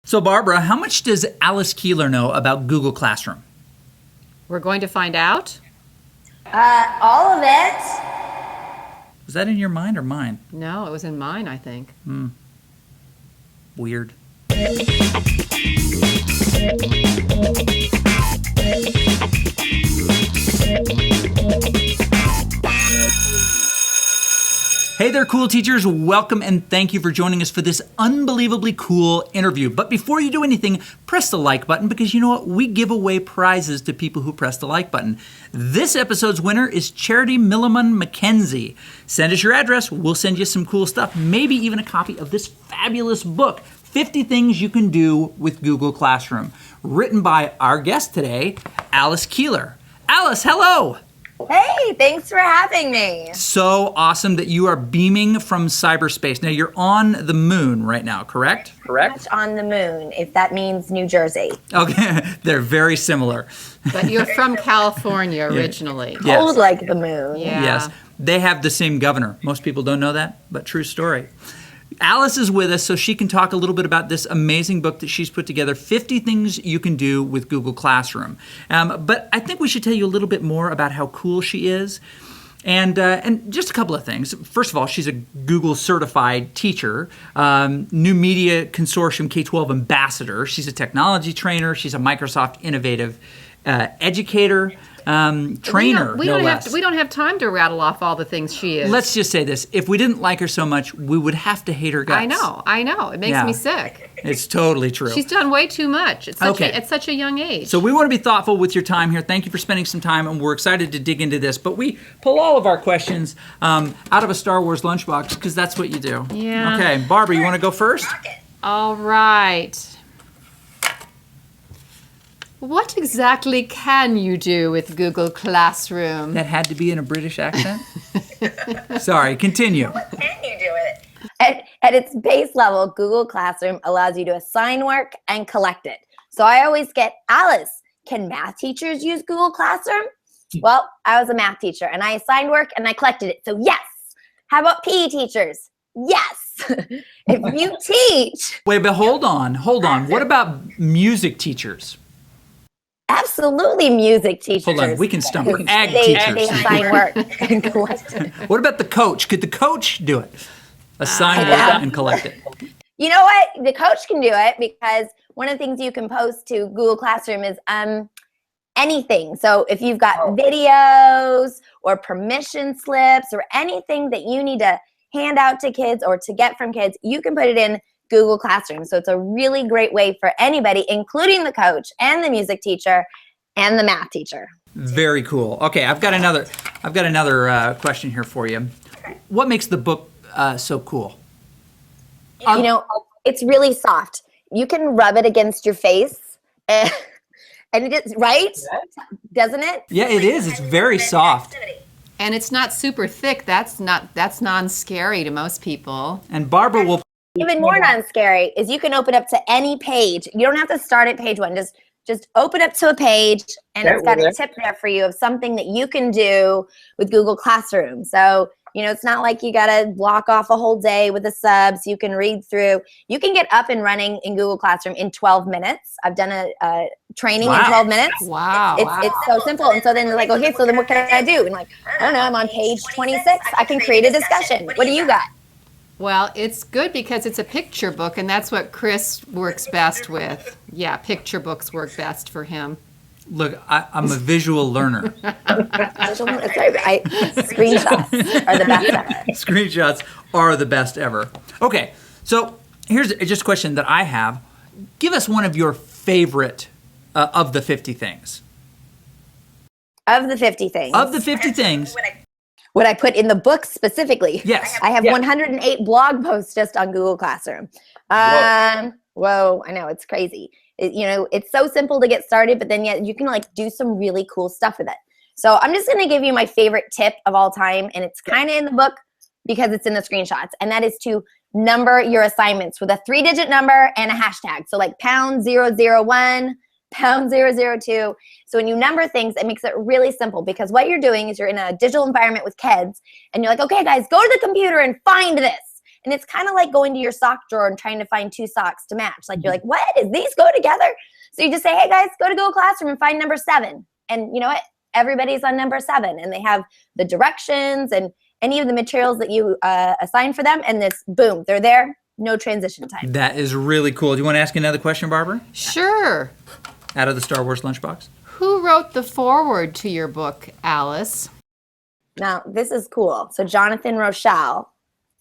So Barbara, how much does Alice Keeler know about Google Classroom? We're going to find out. All of it. Was that in your mind or mine? No, it was in mine, I think. Weird. Hey there, cool teachers. Welcome and thank you for joining us for this unbelievably cool interview. But before you do anything, press the like button because you know what? We give away prizes to people who press the like button. This episode's winner is Charity Milliman McKenzie. Send us your address. We'll send you some cool stuff, maybe even a copy of this fabulous book, 50 Things You Can Do with Google Classroom, written by our guest today, Alice Keeler. Alice, hello. Hey, thanks for having me. So awesome that you are beaming from cyberspace. Now, you're on the moon right now, correct? Much on the moon, if that means New Jersey. Okay, they're very similar. But you're from California originally. Yes. Cold like the moon. Yeah. Yes, they have the same governor. Most people don't know that, but true story. Alice is with us so she can talk a little bit about this amazing book that she's put together, 50 Things You Can Do with Google Classroom. But I think we should tell you a little bit more about how cool she is. And just a couple of things. First of all, she's a Google certified teacher, New Media Consortium K-12 ambassador. She's a technology trainer. She's a Microsoft innovative educator. Trainer, no less. We don't have time to rattle off all the things she is. Let's just say this. If we didn't like her so much, we would have to hate her guts. I know. It makes me sick. It's totally true. She's done way too much at such a young age. So we want to be thoughtful with your time here. Thank you for spending some time, and we're excited to dig into this. But we pull all of our questions out of a Star Wars lunchbox because that's what you do. Yeah. Okay, Barbara, you want to go first? All right. What exactly can you do with Google Classroom? That had to be in a British accent? Sorry, continue. What can you do with it? At its base level, Google Classroom allows you to assign work and collect it. So I always get, Alice, can math teachers use Google Classroom? Well, I was a math teacher and I assigned work and I collected it. So yes. How about PE teachers? Yes. If you teach. Wait, but hold on. What about music teachers? Absolutely, music teachers. Hold on, we can stump her. Ag They teachers. assign work and collect it. What about the coach? Could the coach do it? Assign work and collect it. You know what? The coach can do it because one of the things you can post to Google Classroom is anything. So if you've got videos or permission slips or anything that you need to hand out to kids or to get from kids, you can put it in Google Classroom. So it's a really great way for anybody, including the coach and the music teacher and the math teacher. Very cool. Okay, I've got another question here for you. Okay. What makes the book so cool? You know, it's really soft. You can rub it against your face, and it is right, doesn't it? Yeah, it is. It's very soft. And it's not super thick. That's non-scary to most people. And Barbara will. Even more non-scary is you can open up to any page. You don't have to start at page one. Just open up to a page, and it's got a tip there for you of something that you can do with Google Classroom. So, you know, it's not like you got to block off a whole day with the subs. You can read through. You can get up and running in Google Classroom in 12 minutes. I've done a training in 12 minutes. Wow. It's so simple. And so then they're like, okay, so then what can I do? And like, I don't know, I'm on page 26. I can create a discussion. What do you got? Well, it's good because it's a picture book, and that's what Chris works best with. Yeah, picture books work best for him. Look, I'm a visual learner. Screenshots are the best ever. Screenshots are the best ever. Okay, so here's just a question that I have. Give us one of your favorite of the 50 things. Of the 50 things. Of the 50 things. What I put in the book specifically. Yes. I have 108 blog posts just on Google Classroom. Whoa, I know, it's crazy. It's so simple to get started, but then yet you can like do some really cool stuff with it. So I'm just going to give you my favorite tip of all time, and it's kind of in the book because it's in the screenshots, and that is to number your assignments with a 3-digit number and a hashtag. So like #001, #002. So when you number things, it makes it really simple because what you're doing is you're in a digital environment with kids, and you're like, okay, guys, go to the computer and find this. And it's kind of like going to your sock drawer and trying to find 2 socks to match. Like you're like, what? Is these go together? So you just say, hey guys, go to Google Classroom and find number 7. And you know what? Everybody's on number 7, and they have the directions and any of the materials that you assign for them. And this, boom, they're there. No transition time. That is really cool. Do you want to ask another question, Barbara? Sure. Out of the Star Wars lunchbox? Who wrote the foreword to your book, Alice? Now, this is cool. So Jonathan Rochelle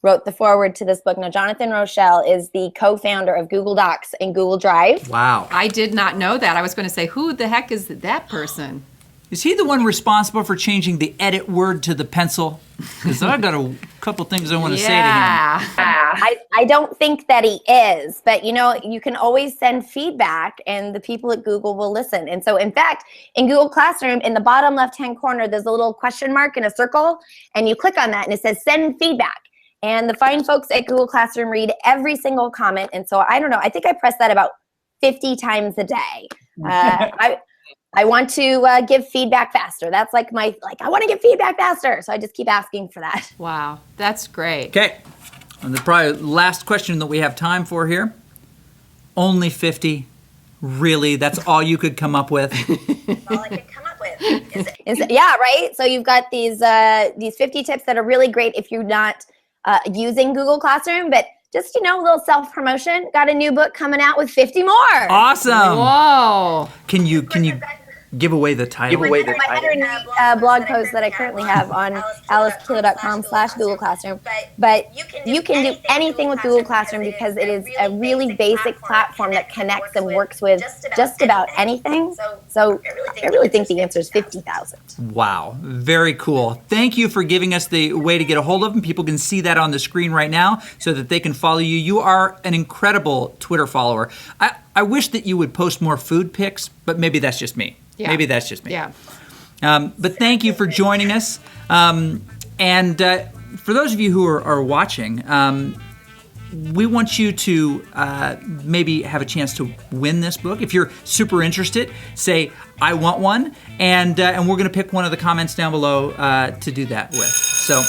wrote the foreword to this book. Now, Jonathan Rochelle is the co-founder of Google Docs and Google Drive. Wow. I did not know that. I was going to say, who the heck is that person? Is he the one responsible for changing the edit word to the pencil? Because I've got a couple things I want to say to him. I don't think that he is, but you know, you can always send feedback and the people at Google will listen. And so in fact, in Google Classroom, in the bottom left-hand corner, there's a little question mark in a circle, and you click on that and it says send feedback. And the fine folks at Google Classroom read every single comment. And so I don't know, I think I press that about 50 times a day. I want to give feedback faster. That's like I want to give feedback faster. So I just keep asking for that. Wow, that's great. Okay. And the probably last question that we have time for here. Only 50. Really? That's all you could come up with? All I could come up with. Yeah, right? So you've got these 50 tips that are really great if you're not using Google Classroom, but just, you know, a little self-promotion. Got a new book coming out with 50 more. Awesome. Whoa. Can you give away the title? My header in the blog post that I currently have on alicekeeler.com/Google Classroom. But you can do anything with Google Classroom because it is a really basic platform that connects and works with just about anything. So I really think the answer is 50,000. Wow, very cool. Thank you for giving us the way to get a hold of them. People can see that on the screen right now so that they can follow you. You are an incredible Twitter follower. I wish that you would post more food pics, but maybe that's just me. Yeah. Maybe that's just me. Yeah. But thank you for joining us. And for those of you who are watching, we want you to maybe have a chance to win this book. If you're super interested, say, I want one. And we're going to pick one of the comments down below to do that with. So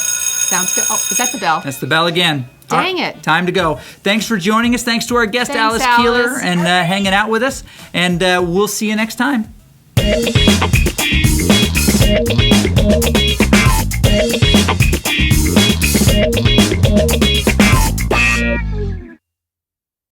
Sounds good. Oh, is that the bell? that's the bell again. Dang it. Time to go. Thanks for joining us. Thanks to our guest, Thanks, Alice Keeler, Alice. and hanging out with us. And we'll see you next time. Thank you.